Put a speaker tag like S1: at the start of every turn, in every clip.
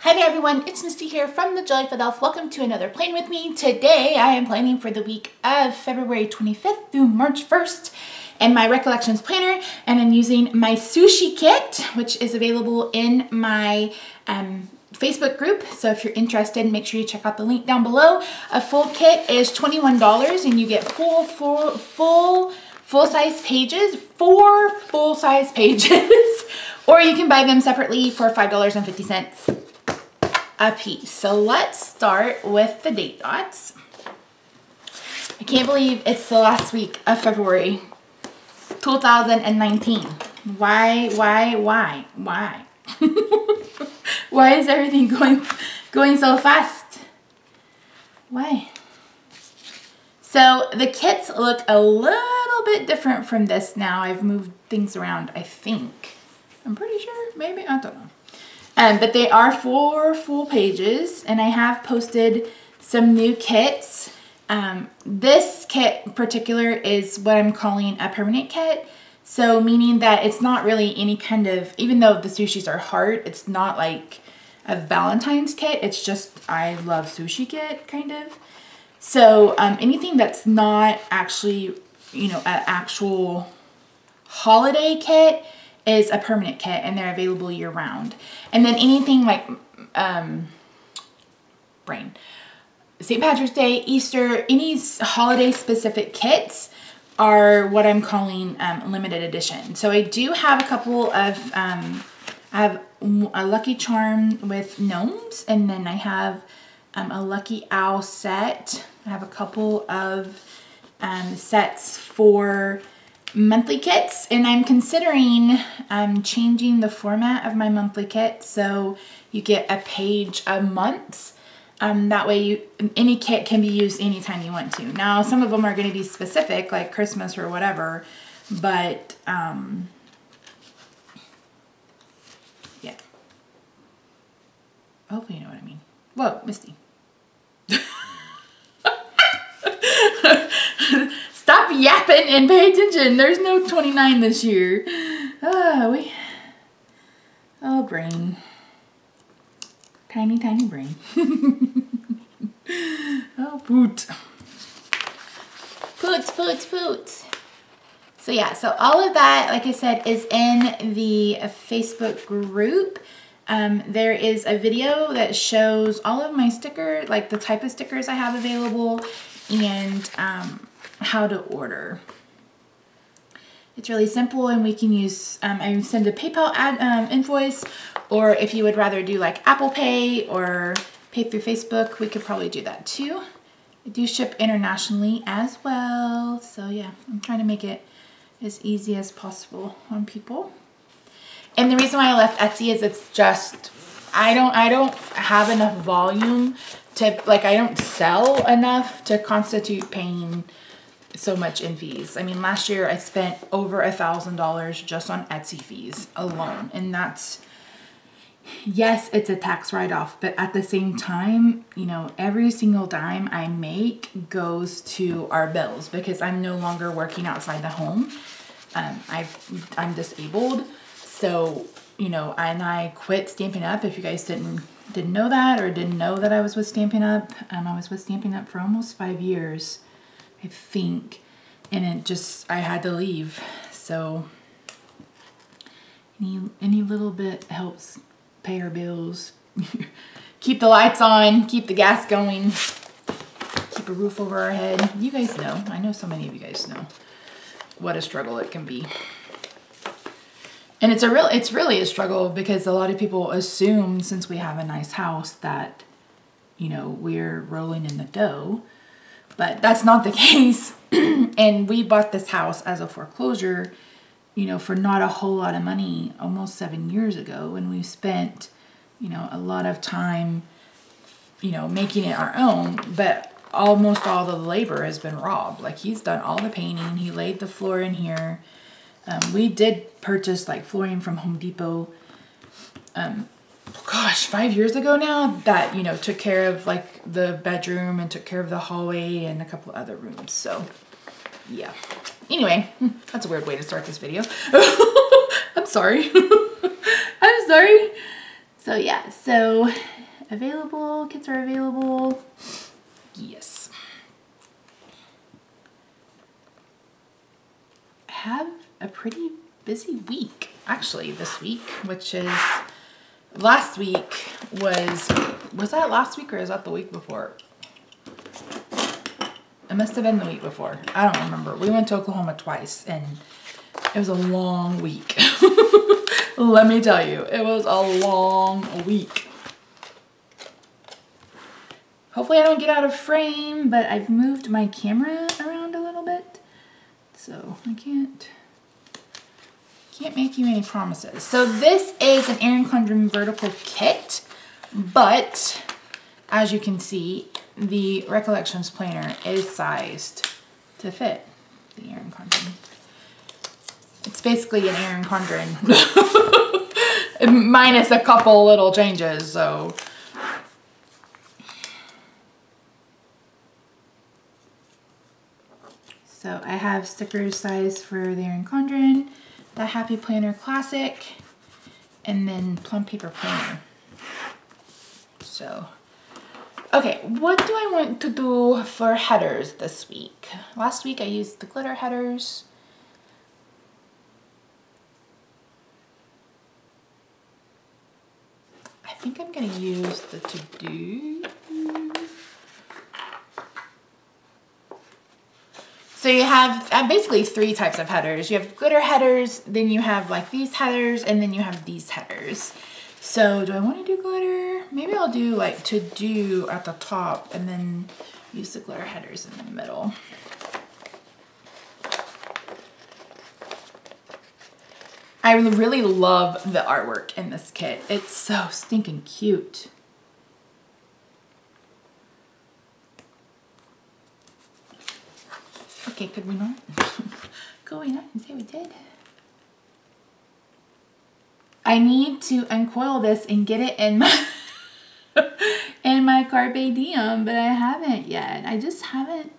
S1: Hi there everyone, it's Misty here from TheJollyFatElf. Welcome to another Plan With Me. Today I am planning for the week of February 25th through March 1st in my Recollections Planner, and I'm using my sushi kit, which is available in my Facebook group. So if you're interested, make sure you check out the link down below. A full kit is $21 and you get full-size pages, 4 full-size pages, or you can buy them separately for $5.50 a piece. So let's start with the date dots. I can't believe it's the last week of February 2019. Why? Why is everything going so fast? Why? So the kits look a little bit different from this now. I've moved things around, I think. I'm pretty sure, maybe, I don't know. But they are 4 full pages, and I have posted some new kits. This kit in particular is what I'm calling a permanent kit. So meaning that it's not really any kind of, even though the sushis are heart, it's not like a Valentine's kit. It's just I love sushi kit kind of. So anything that's not actually, you know, an actual holiday kit is a permanent kit, and they're available year round. And then anything like St. Patrick's Day, Easter, any holiday specific kits are what I'm calling limited edition. So I do have a couple of, I have a Lucky Charm with gnomes, and then I have a Lucky Owl set. I have a couple of sets for monthly kits, and I'm considering changing the format of my monthly kit so you get a page a month. That way any kit can be used anytime you want to. Now some of them are going to be specific like Christmas or whatever, but yeah. Hopefully you know what I mean. Whoa, Misty. Stop yapping and pay attention. There's no 29 this year. Oh, brain. Tiny, tiny brain. Oh, poot. Poots. So yeah, so all of that, like I said, is in the Facebook group. There is a video that shows all of my stickers, like the type of stickers I have available, and how to order. It's really simple, and we can use, I send a PayPal invoice, or if you would rather do like Apple Pay or pay through Facebook, we could probably do that too. I do ship internationally as well, so yeah, I'm trying to make it as easy as possible on people. And the reason why I left Etsy is it's just, I don't have enough volume to, like, I don't sell enough to constitute paying so much in fees. I mean, last year I spent over $1,000 just on Etsy fees alone. And that's, yes, it's a tax write-off, but at the same time, you know, every single dime I make goes to our bills because I'm no longer working outside the home. I'm disabled. So, you know, and I quit Stampin' Up. If you guys didn't know that, or didn't know that I was with Stampin' Up, I was with Stampin' Up for almost 5 years. I think, and it just, I had to leave. So any little bit helps pay our bills, keep the lights on, keep the gas going, keep a roof over our head. You guys know, I know so many of you guys know what a struggle it can be. And it's really a struggle because a lot of people assume, since we have a nice house, that, you know, we're rolling in the dough. But that's not the case. And we bought this house as a foreclosure, you know, for not a whole lot of money almost 7 years ago. And we spent, you know, a lot of time, you know, making it our own. But almost all the labor has been robbed. Like, he's done all the painting. He laid the floor in here. We did purchase like flooring from Home Depot. Gosh, 5 years ago now, that, you know, took care of like the bedroom and took care of the hallway and a couple other rooms. So yeah, anyway, that's a weird way to start this video. I'm sorry. I'm sorry. So yeah, so available, kits are available. Yes. I have a pretty busy week, actually, this week, which is, last week was that last week or is that the week before? It must have been the week before. I don't remember. We went to Oklahoma twice and it was a long week. Let me tell you, it was a long week. Hopefully I don't get out of frame, but I've moved my camera around a little bit, so I can't make you any promises. So this is an Erin Condren vertical kit, but as you can see, the Recollections planner is sized to fit the Erin Condren. It's basically an Erin Condren minus a couple little changes, so. So I have stickers sized for the Erin Condren, the Happy Planner Classic, and then Plum Paper Planner. So, okay, what do I want to do for headers this week? Last week I used the glitter headers. I think I'm gonna use the to-do. So you have basically 3 types of headers. You have glitter headers, then you have like these headers, and then you have these headers. So do I want to do glitter? Maybe I'll do like to do at the top and then use the glitter headers in the middle. I really love the artwork in this kit. It's so stinking cute. Okay, could we not go in and say we did? I need to uncoil this and get it in my in my Carpe Diem, but I haven't yet. I just haven't.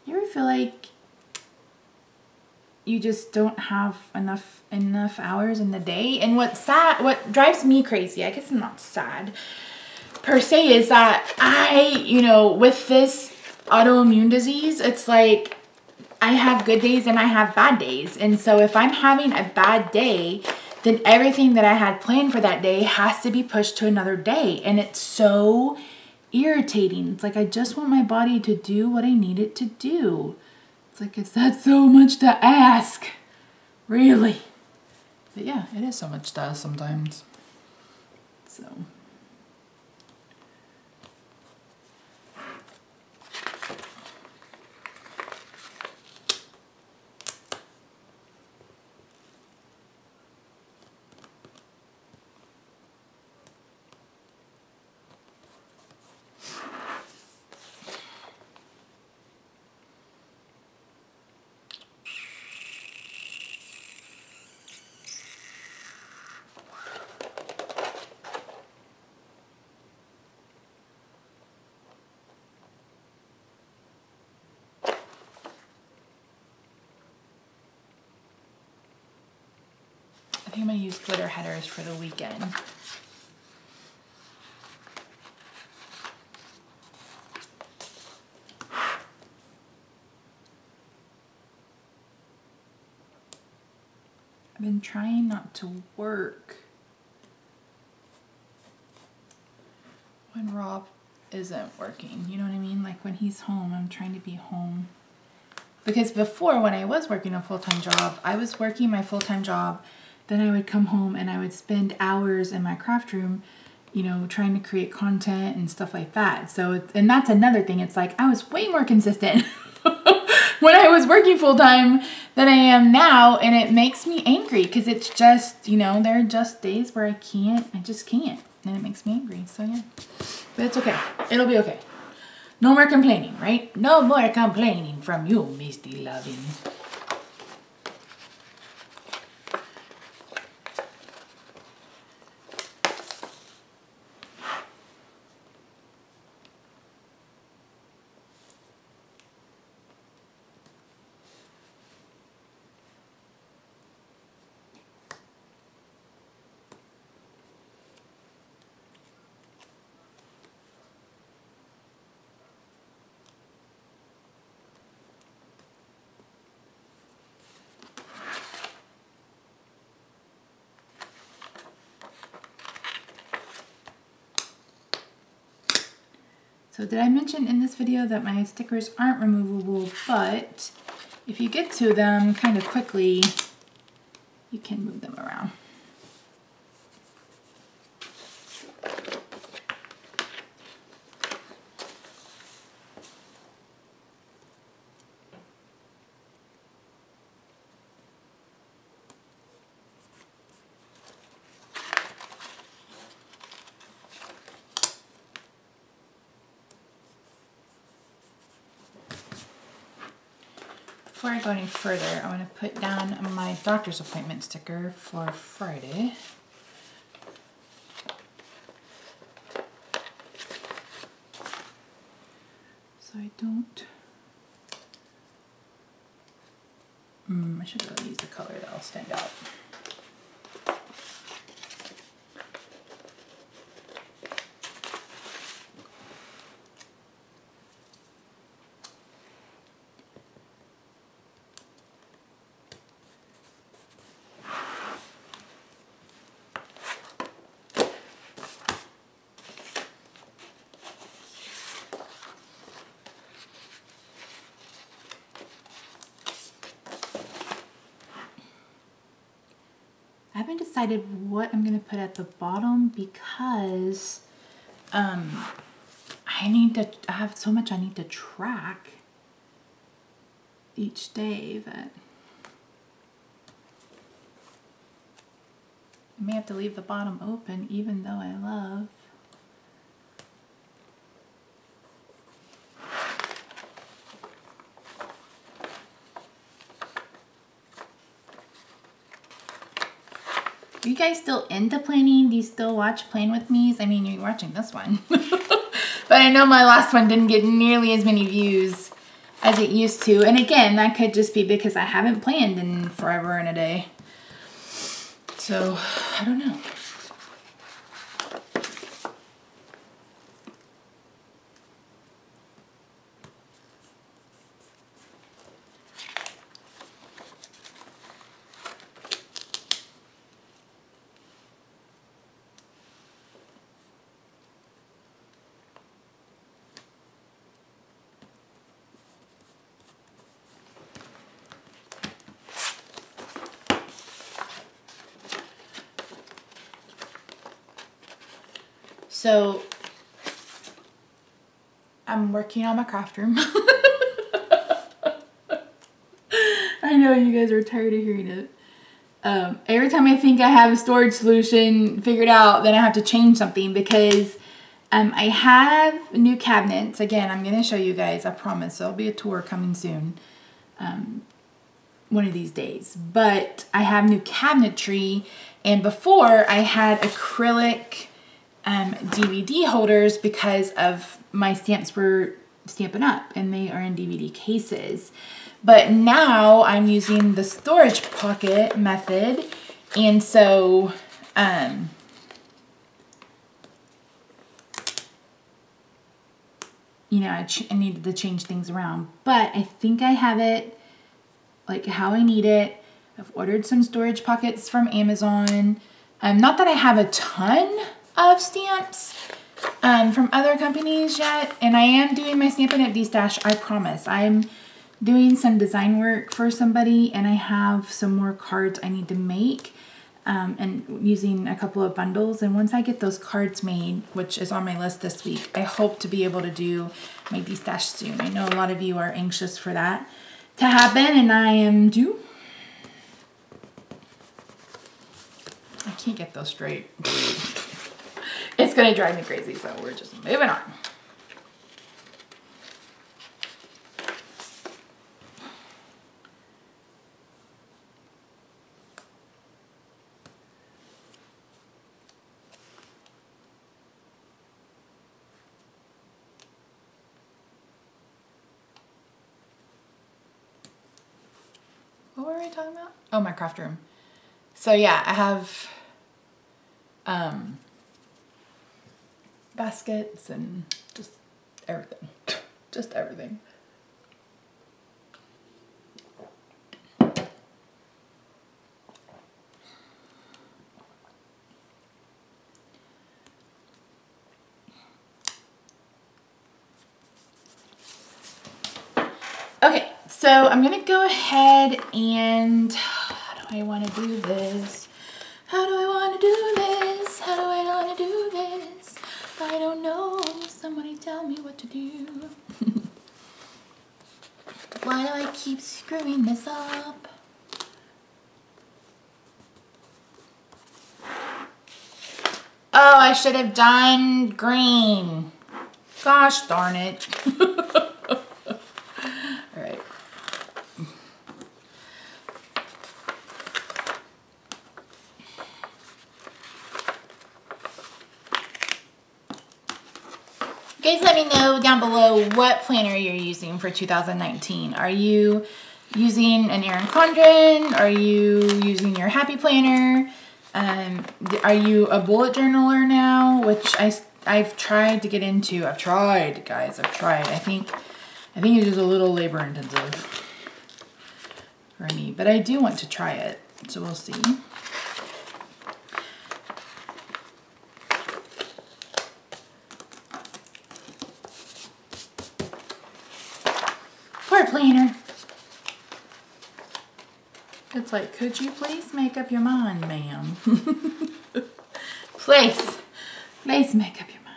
S1: You ever feel like you just don't have enough hours in the day? And what drives me crazy, I guess I'm not sad per se, is that you know, with this autoimmune disease, it's like I have good days and I have bad days. And so if I'm having a bad day, then everything that I had planned for that day has to be pushed to another day. And it's so irritating. It's like I just want my body to do what I need it to do. It's like, is that so much to ask? Really? But yeah, it is so much to ask sometimes. So. I think I'm going to use glitter headers for the weekend. I've been trying not to work when Rob isn't working. You know what I mean? Like when he's home, I'm trying to be home. Because before, when I was working a full-time job, I was working my full-time job. Then I would come home and I would spend hours in my craft room, you know, trying to create content and stuff like that. So, and that's another thing. It's like I was way more consistent when I was working full-time than I am now. And it makes me angry because it's just, you know, there are just days where I just can't. And it makes me angry. So yeah, but it's okay. It'll be okay. No more complaining, right? No more complaining from you, Misty Loving. So did I mention in this video that my stickers aren't removable, but if you get to them kind of quickly, you can move them around. Before I go any further, I want to put down my doctor's appointment sticker for Friday. So I don't... I should really use the color that'll stand out. I haven't decided what I'm going to put at the bottom because I have so much I need to track each day that I may have to leave the bottom open, even though I love. Are you guys still into planning? Do you still watch Plan With Me's? I mean, you're watching this one. But I know my last one didn't get nearly as many views as it used to. And again, that could just be because I haven't planned in forever and a day. So, I don't know. So, I'm working on my craft room. I know you guys are tired of hearing it. Every time I think I have a storage solution figured out, then I have to change something because I have new cabinets. Again, I'm going to show you guys, I promise. There'll be a tour coming soon. One of these days. But I have new cabinetry, and before I had acrylic DVD holders because of my stamps were Stampin' Up and they are in DVD cases. But now I'm using the storage pocket method, and so you know, I needed to change things around, but I think I have it like how I need it. I've ordered some storage pockets from Amazon. Not that I have a ton of stamps from other companies yet, and I am doing my Stampin' Up! D-stash, I promise. I'm doing some design work for somebody, and I have some more cards I need to make, and using a couple of bundles. And once I get those cards made, which is on my list this week, I hope to be able to do my D-stash soon. I know a lot of you are anxious for that to happen, and I am due. I can't get those straight. It's gonna drive me crazy, so we're just moving on. What were we talking about? Oh, my craft room. So yeah, I have baskets and just everything. Just everything. Okay, so I'm gonna go ahead and, how do I wanna do this? How do I wanna do this? How do I wanna do this? I don't know, somebody tell me what to do. Why do I keep screwing this up? Oh, I should have done green. Gosh darn it. All right. Guys, let me know down below what planner you're using for 2019. Are you using an Erin Condren? Are you using your Happy Planner? Are you a bullet journaler now? Which I've tried to get into. I've tried, guys. I've tried. I think it's just a little labor intensive for me, but I do want to try it. So we'll see. Poor planner. It's like, could you please make up your mind, ma'am? Please make up your mind.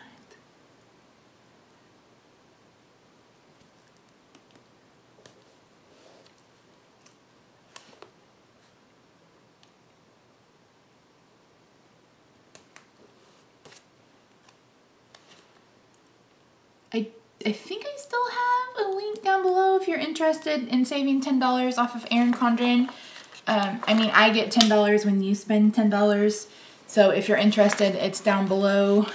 S1: I think I still have a link down below if you're interested in saving $10 off of Erin Condren. I mean, I get $10 when you spend $10. So if you're interested, it's down below.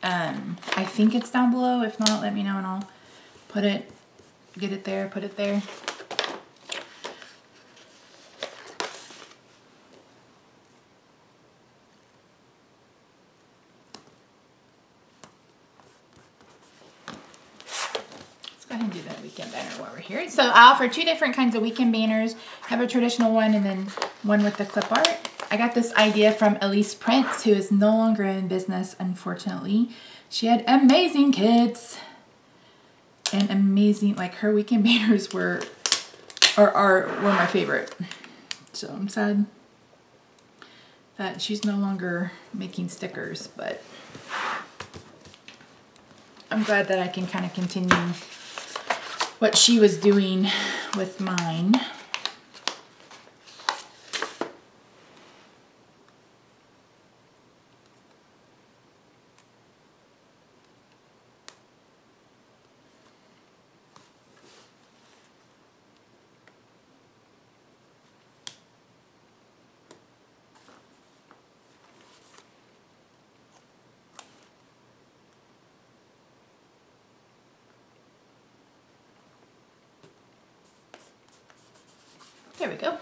S1: I think it's down below. If not, let me know and I'll put it, get it there, put it there. Go ahead and do that weekend banner while we're here. So I offer 2 different kinds of weekend banners. I have a traditional one and then one with the clip art. I got this idea from Elise Prince, who is no longer in business, unfortunately. She had amazing kids and amazing, like her weekend banners were my favorite. So I'm sad that she's no longer making stickers, but I'm glad that I can kind of continue what she was doing with mine. There we go.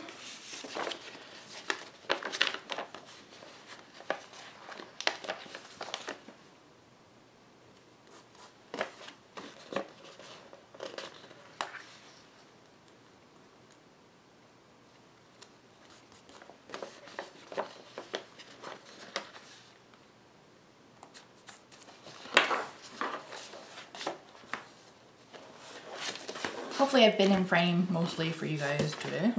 S1: Hopefully I've been in frame mostly for you guys today.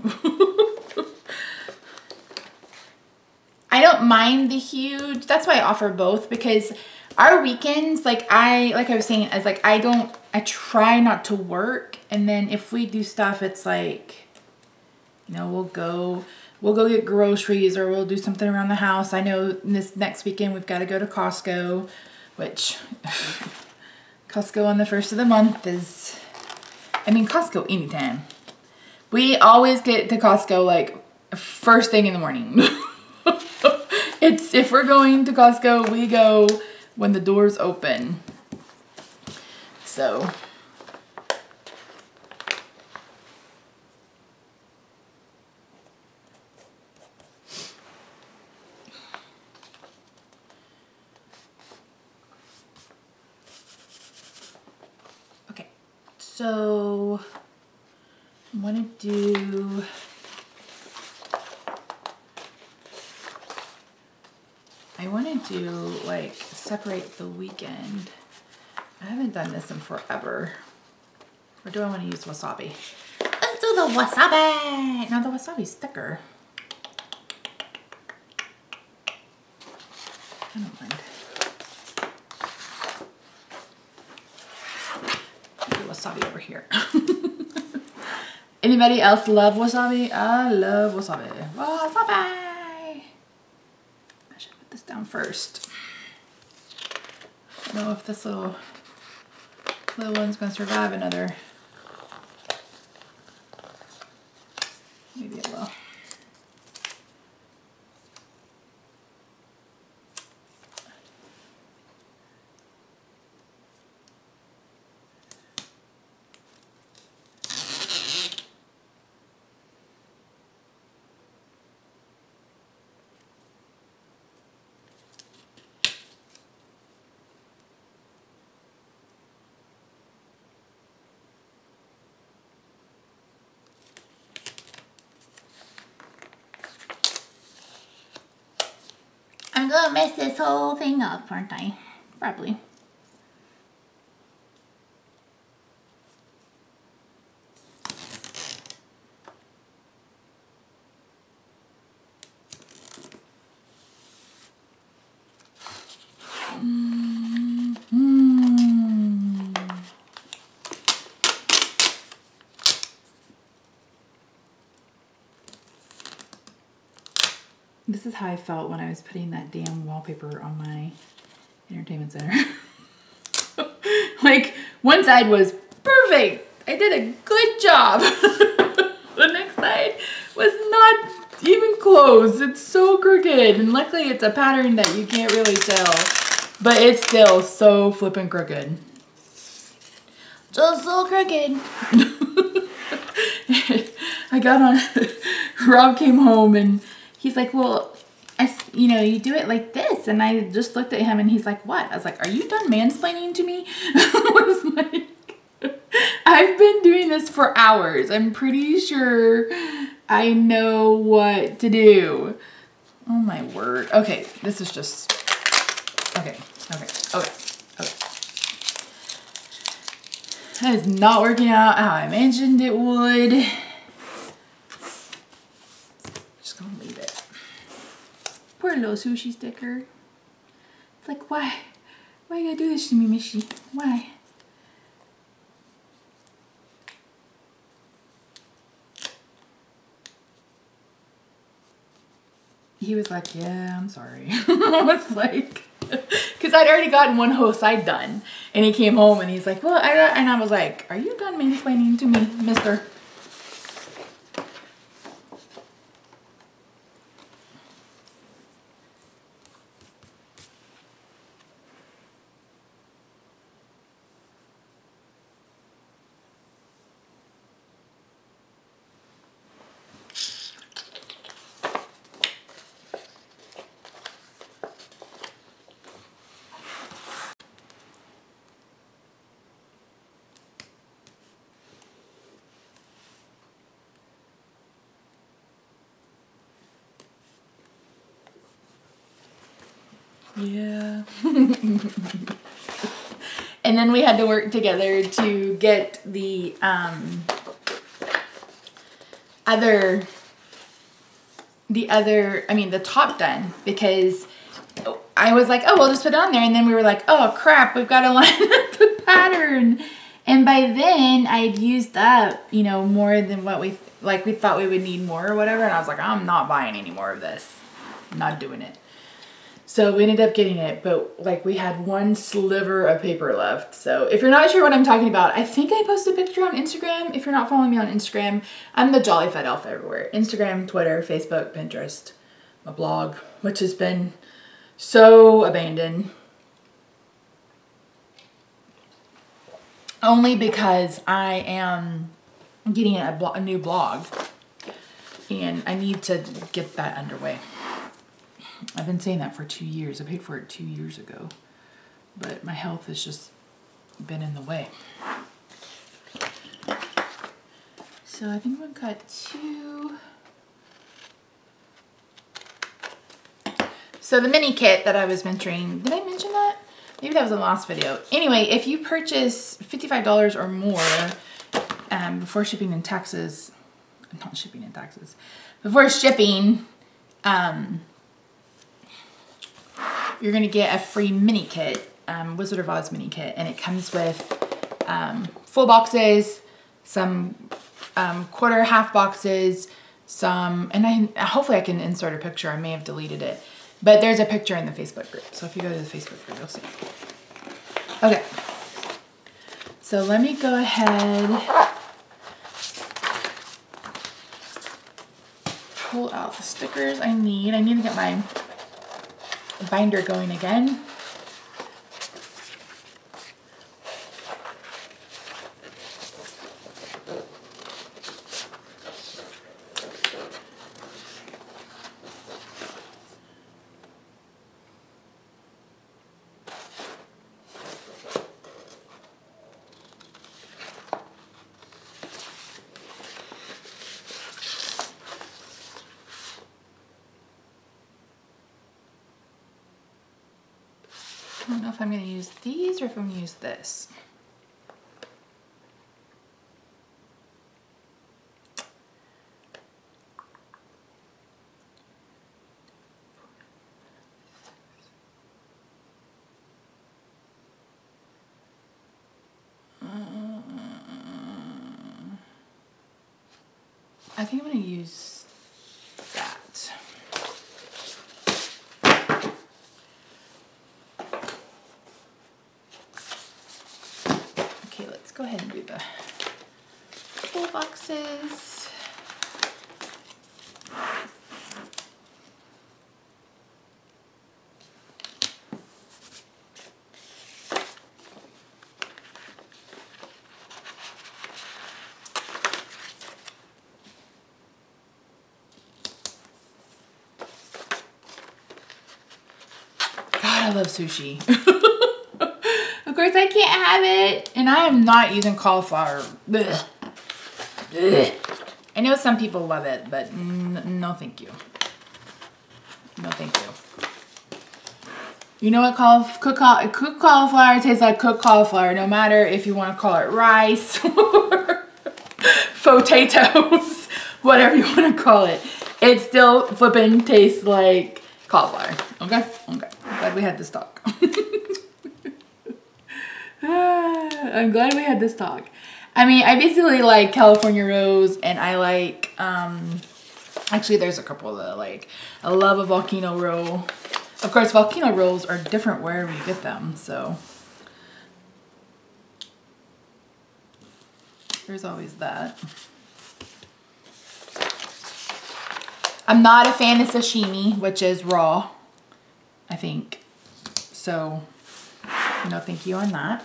S1: I don't mind the huge, that's why I offer both, because our weekends, like I was saying, is like I try not to work, and then if we do stuff, it's like, you know, we'll go get groceries or we'll do something around the house. I know this next weekend we've got to go to Costco, which Costco on the 1st of the month is, I mean, Costco anytime. We always get to Costco like first thing in the morning. If we're going to Costco, we go when the doors open. So okay, so I want to do like separate the weekend. I haven't done this in forever. Or do I want to use wasabi? the wasabi. Now the wasabi's thicker. I don't mind. Put the wasabi over here. Anybody else love wasabi? I love wasabi. Wasabi! I should put this down first. I don't know if this little one's gonna survive another. Maybe it will. I'm gonna mess this whole thing up, aren't I? Probably. This is how I felt when I was putting that damn wallpaper on my entertainment center. Like, one side was perfect. I did a good job. The next side was not even close. It's so crooked. And luckily it's a pattern that you can't really tell. But it's still so flippin' crooked. Just so crooked. I got on, Rob came home and he's like, well, you know, you do it like this. And I just looked at him and he's like, what? I was like, are you done mansplaining to me? I was like, I've been doing this for hours. I'm pretty sure I know what to do. Oh my word. Okay, this is just, okay. That is not working out how I imagined it would. Poor little sushi sticker. It's like, why? Why you gotta do this to me, Mishy? Why? He was like, yeah, I'm sorry. I was like, because I'd already gotten one whole side done. And he came home and he's like, well, and I was like, are you done mansplaining to me, mister? Yeah. And then we had to work together to get the the top done, because I was like, oh, we'll just put it on there. And then we were like, oh crap, we've got to line up the pattern. And by then I'd used up, you know, more than what we thought we would need more or whatever. And I was like, I'm not buying any more of this. I'm not doing it. So we ended up getting it, but like we had one sliver of paper left. So if you're not sure what I'm talking about, I think I posted a picture on Instagram. If you're not following me on Instagram, I'm TheJollyFatElf everywhere. Instagram, Twitter, Facebook, Pinterest, my blog, which has been so abandoned. Only because I am getting a new blog and I need to get that underway. I've been saying that for 2 years. I paid for it 2 years ago, but my health has just been in the way. So I think I'm gonna cut 2. So the mini kit that I was mentioning, did I mention that? Maybe that was the last video. Anyway, if you purchase $55 or more before shipping and taxes, not shipping and taxes. Before shipping, you're gonna get a free mini kit, Wizard of Oz mini kit, and it comes with full boxes, some quarter, half boxes, some, and hopefully I can insert a picture. I may have deleted it, but there's a picture in the Facebook group. So if you go to the Facebook group, you'll see. Okay, so let me go ahead, pull out the stickers I need. I need to get my binder going again. I don't know if I'm going to use these or if I'm going to use this. I think I'm going to use that. Okay, let's go ahead and do the full boxes. God, I love sushi. Of course, I can't have it, and I am not using cauliflower. Ugh. Ugh. I know some people love it, but no thank you. No thank you. You know what cooked cauliflower tastes like? Cooked cauliflower, no matter if you want to call it rice or potatoes, whatever you want to call it. It still flippin' tastes like cauliflower. Okay? Okay. I'm glad we had this talk. I'm glad we had this talk. I mean, I basically like California rolls, and I like, actually there's a couple that I like. I love a volcano roll. Of course, volcano rolls are different wherever you get them, so there's always that. I'm not a fan of sashimi, which is raw, I think. So, no thank you on that.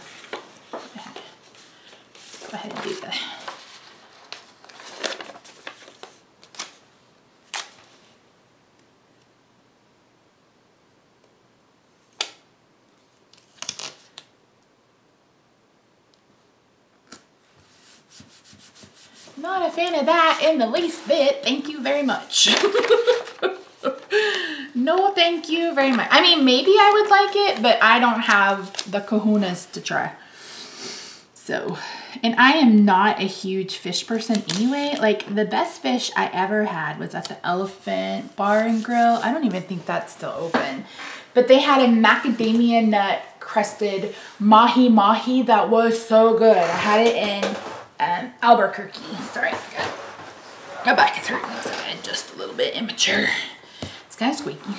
S1: Go ahead and do that. Not a fan of that in the least bit. Thank you very much. No, thank you very much. I mean, maybe I would like it, but I don't have the kahunas to try. So, and I am not a huge fish person anyway. Like, the best fish I ever had was at the Elephant Bar and Grill. I don't even think that's still open. But they had a macadamia nut crusted mahi-mahi that was so good. I had it in Albuquerque. Sorry, my back is hurting. So I'm just a little bit immature. It's kind of squeaky.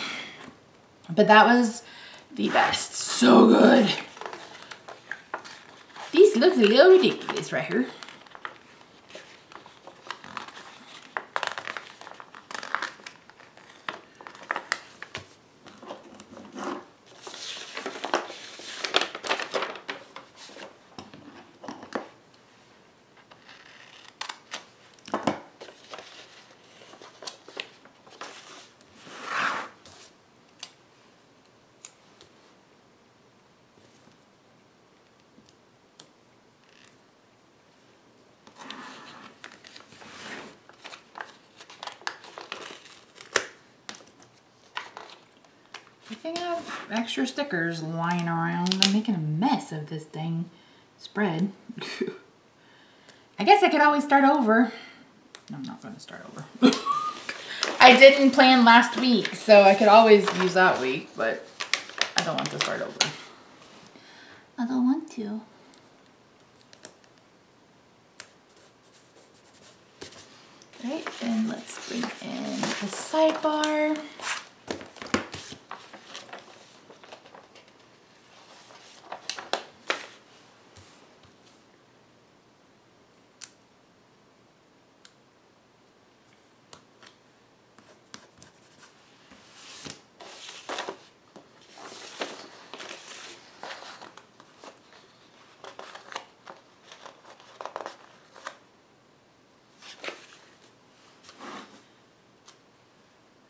S1: But that was the best. So good. These look a little ridiculous right here. I think I have extra stickers lying around. I'm making a mess of this dang spread. I guess I could always start over. No, I'm not. not going to start over. I didn't plan last week, so I could always use that week, but I don't want to start over. I don't want to. Right, then let's bring in the sidebar.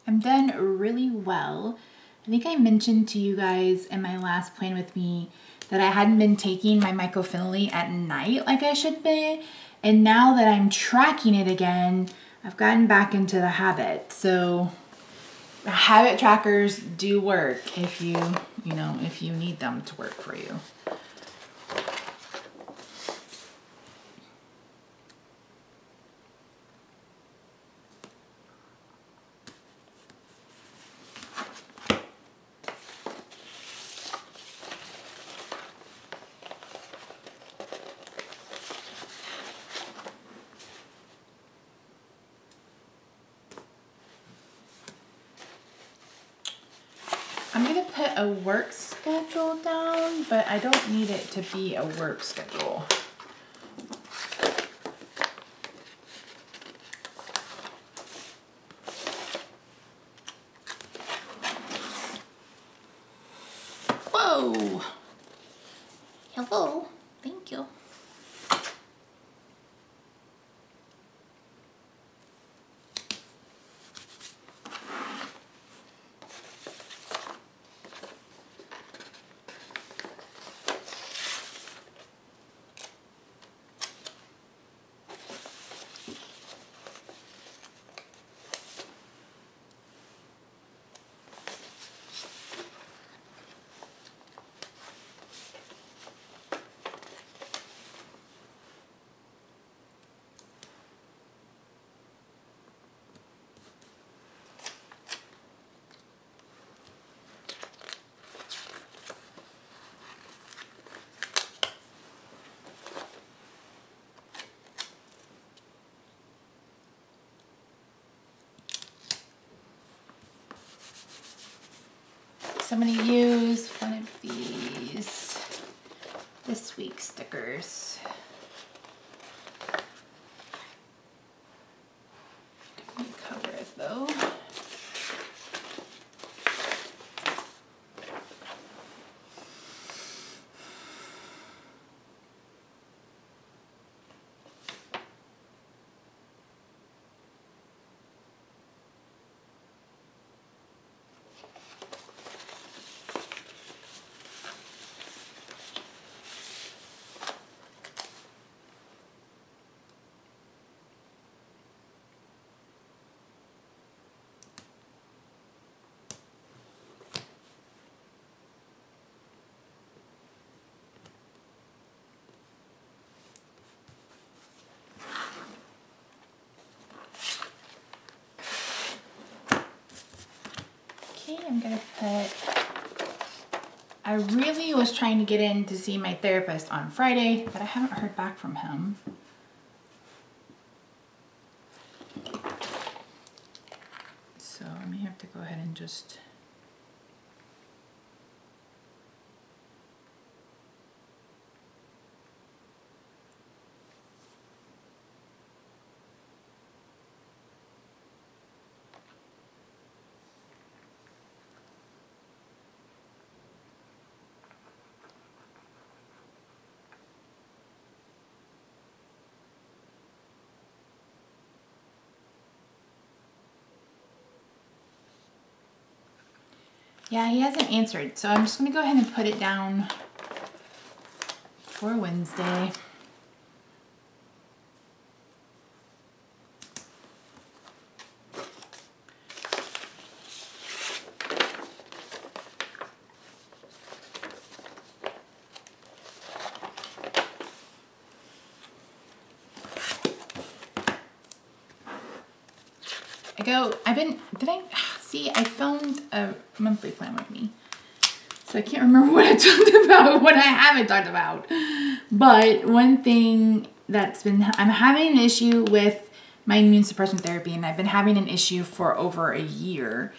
S1: I'm done really well. I think I mentioned to you guys in my last plan with me that I hadn't been taking my mycophenolate at night like I should be. And now that I'm tracking it again, I've gotten back into the habit. So habit trackers do work if you need them to work for you. I'm going to put a work schedule down, but I don't need it to be a work schedule. Whoa! Hello, thank you. So I'm going to use one of these this week's stickers. Let me cover it though. Okay, I'm gonna I really was trying to get in to see my therapist on Friday, but I haven't heard back from him. So I may have to go ahead and just yeah, he hasn't answered, so I'm just going to go ahead and put it down for Wednesday. see, I filmed a monthly plan with me. So I can't remember what I talked about, what I haven't talked about. But one thing I'm having an issue with my immune suppression therapy, and I've been having an issue for over a year.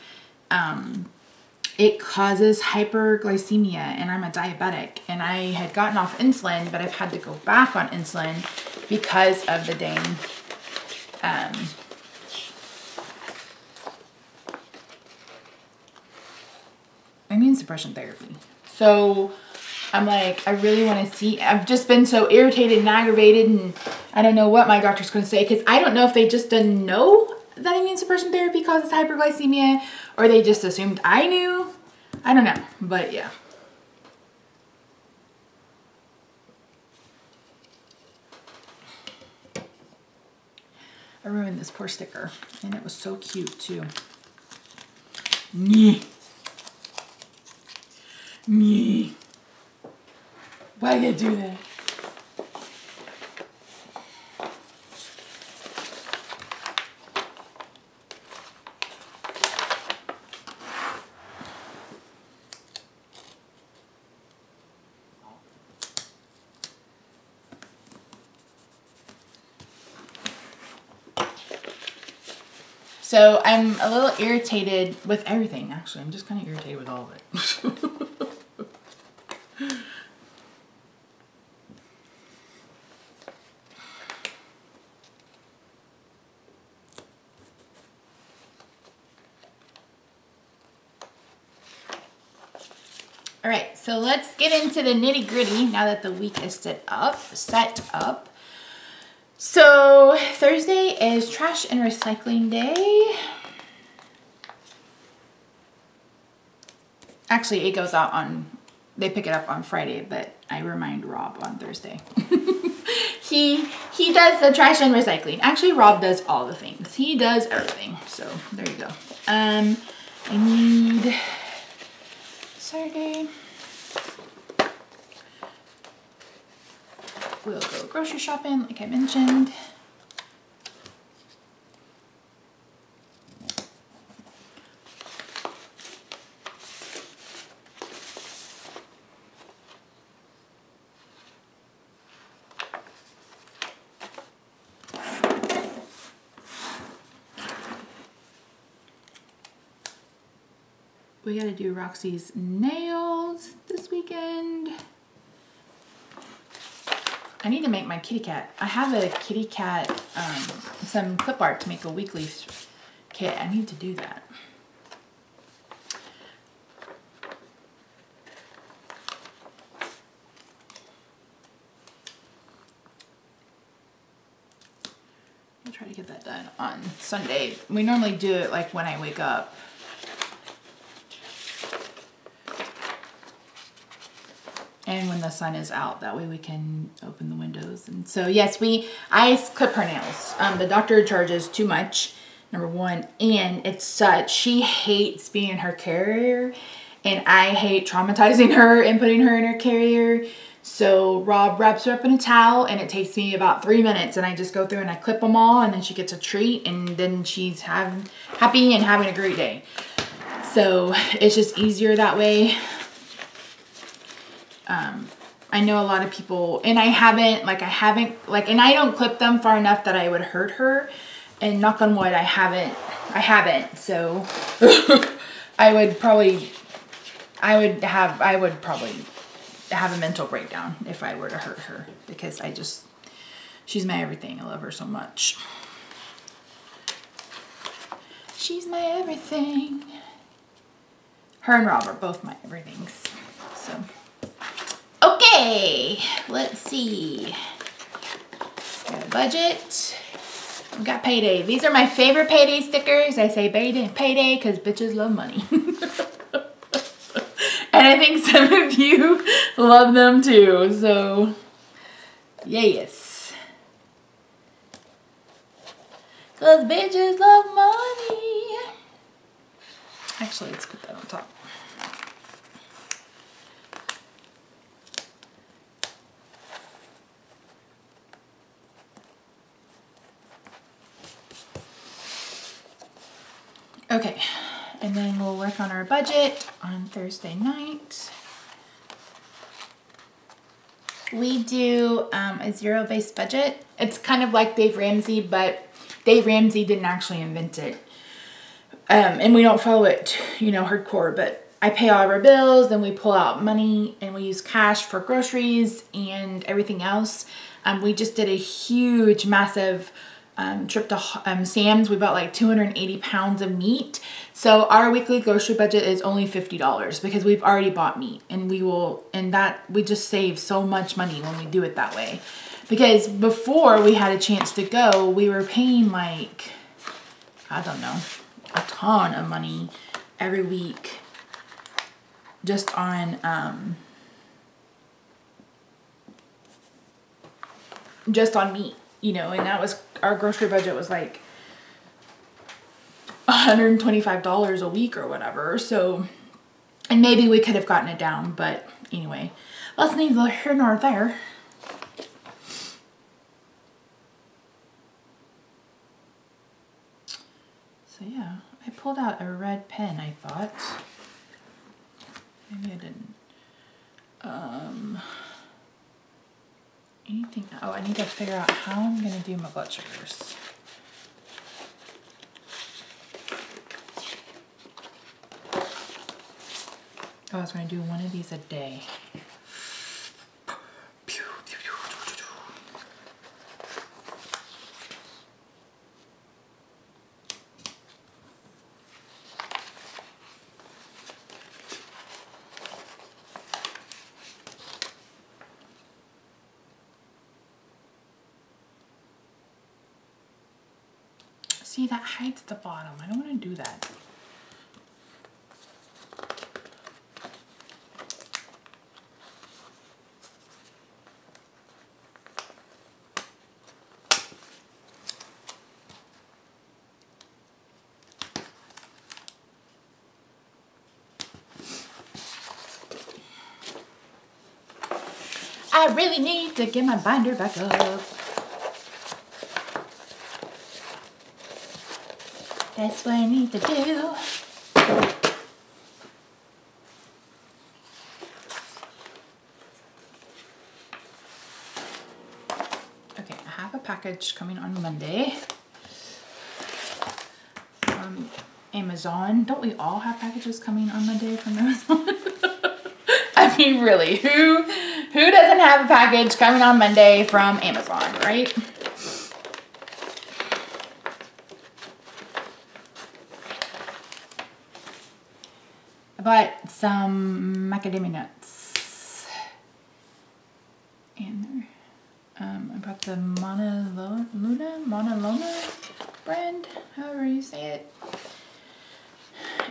S1: It causes hyperglycemia, and I'm a diabetic, and I had gotten off insulin, but I've had to go back on insulin because of the dang immune suppression therapy. So I'm like, I really want to see, I've just been so irritated and aggravated, and I don't know what my doctor's going to say, because I don't know if they just didn't know that immune suppression therapy causes hyperglycemia, or they just assumed I knew. I don't know, but yeah. I ruined this poor sticker, and it was so cute too. Nyeh. Nyeh. Why did I do that? So I'm a little irritated with everything, actually. I'm just kind of irritated with all of it. All right, so let's get into the nitty gritty now that the week is set up. So Thursday is trash and recycling day. Actually, it goes out they pick it up on Friday, but I remind Rob on Thursday. He does the trash and recycling. Actually, Rob does all the things. He does everything. So there you go. I need Saturday. We'll go grocery shopping, like I mentioned. We gotta do Roxy's nails this weekend. I need to make my kitty cat. I have a kitty cat, some clip art to make a weekly kit. I need to do that. I'll try to get that done on Sunday. We normally do it like when I wake up. And when the sun is out, that way we can open the windows. And so yes, I clip her nails. The doctor charges too much, number one, and she hates being in her carrier, and I hate traumatizing her and putting her in her carrier. So Rob wraps her up in a towel, and it takes me about 3 minutes, and I just go through and I clip them all, and then she gets a treat, and then she's happy and having a great day. So it's just easier that way. I know a lot of people, and I don't clip them far enough that I would hurt her, and knock on wood, I haven't, so I would probably have a mental breakdown if I were to hurt her, because she's my everything. I love her so much. She's my everything. Her and Rob are both my everythings, so. Okay, let's see. Got a budget. We got payday. These are my favorite payday stickers. I say payday because bitches love money. And I think some of you love them too. So, yes. Because bitches love money. Actually, let's put that on top. Okay, and then we'll work on our budget on Thursday night. We do a zero-based budget. It's kind of like Dave Ramsey, but Dave Ramsey didn't actually invent it. And we don't follow it, you know, hardcore, but I pay all of our bills, then we pull out money and we use cash for groceries and everything else. We just did a huge, massive trip to Sam's. We bought like 280 pounds of meat. So our weekly grocery budget is only $50 because we've already bought meat, and we just save so much money when we do it that way. Because before we had a chance to go, we were paying like, I don't know, a ton of money every week just on meat, you know, and that was, our grocery budget was like $125 a week or whatever. So, and maybe we could have gotten it down, but anyway, that's neither here nor there. So yeah, I pulled out a red pen, I thought. Maybe I didn't. Anything, oh, I need to figure out how I'm gonna do my blood sugars. Oh, I was gonna do one of these a day. See, that hides the bottom. I don't want to do that. I really need to get my binder back up. That's what I need to do. Okay, I have a package coming on Monday from Amazon. Don't we all have packages coming on Monday from Amazon? I mean, really, who doesn't have a package coming on Monday from Amazon, right? I bought some macadamia nuts, and I bought the Monalona brand, however you say it.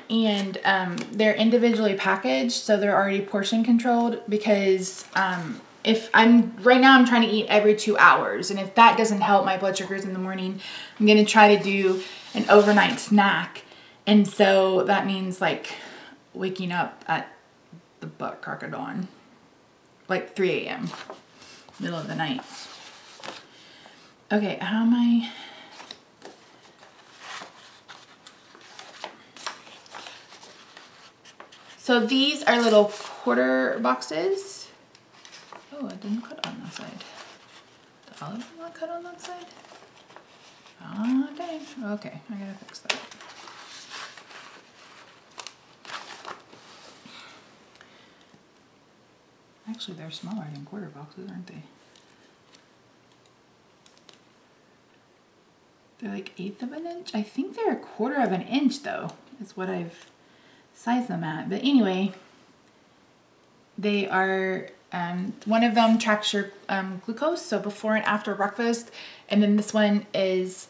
S1: And they're individually packaged, so they're already portion controlled, because right now I'm trying to eat every 2 hours, and if that doesn't help my blood sugars in the morning, I'm gonna try to do an overnight snack. And so that means like waking up at the butt crack of dawn, like 3 a.m. middle of the night. Okay, how am I? So these are little quarter boxes. Oh, it didn't cut on that side. The olive not cut on that side? Ah, dang. Okay, I gotta fix that. Actually, they're smaller than quarter boxes, aren't they? They're like 1/8 of an inch. I think they're 1/4 of an inch though, is what I've sized them at. But anyway, they are, one of them tracks your glucose, so before and after breakfast. And then this one is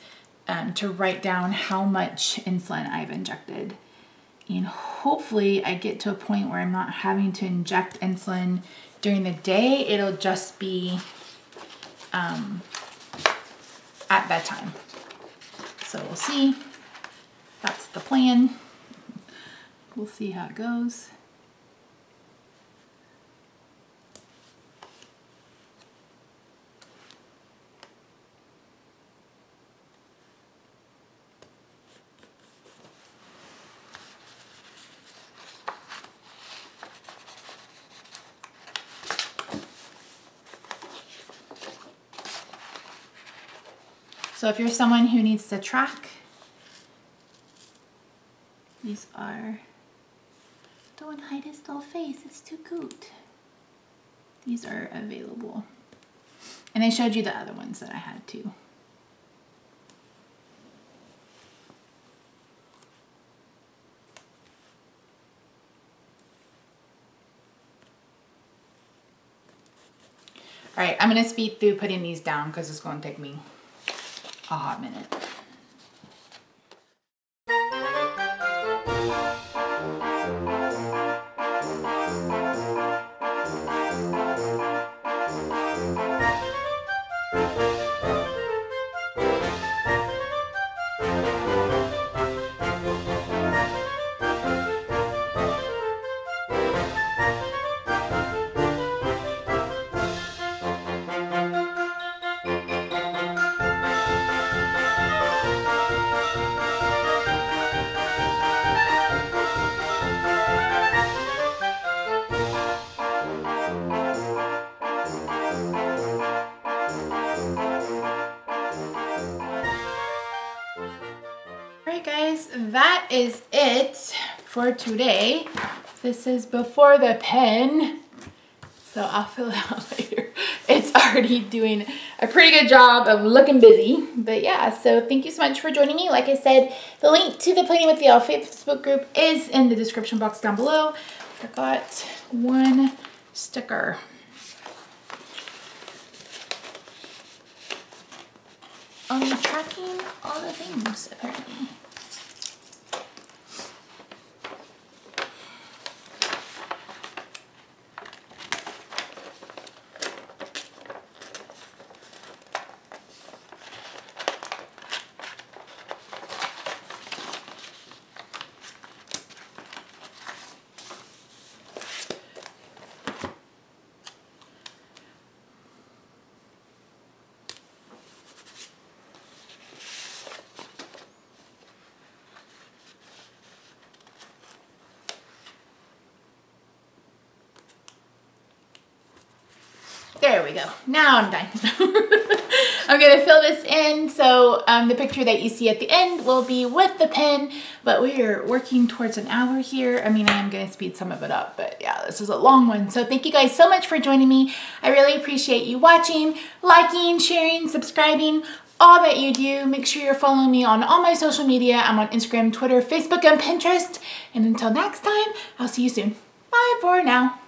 S1: to write down how much insulin I've injected. And hopefully I get to a point where I'm not having to inject insulin during the day. It'll just be at bedtime. So we'll see. That's the plan. We'll see how it goes. So if you're someone who needs to track, these are, don't hide his little face, it's too cute. These are available. And I showed you the other ones that I had too. All right, I'm gonna speed through putting these down because it's gonna take me a hot minute. Alright guys, that is it for today. This is before the pen, so I'll fill it out later. It's already doing a pretty good job of looking busy. But yeah, so thank you so much for joining me. Like I said, the link to the Planning with the Elf Facebook group is in the description box down below. Forgot one sticker. I'm tracking all the things, apparently. There we go. Now I'm done. I'm going to fill this in. So the picture that you see at the end will be with the pen, but we are working towards an hour here. I mean, I am going to speed some of it up, but yeah, this is a long one. So thank you guys so much for joining me. I really appreciate you watching, liking, sharing, subscribing, all that you do. Make sure you're following me on all my social media. I'm on Instagram, Twitter, Facebook, and Pinterest. And until next time, I'll see you soon. Bye for now.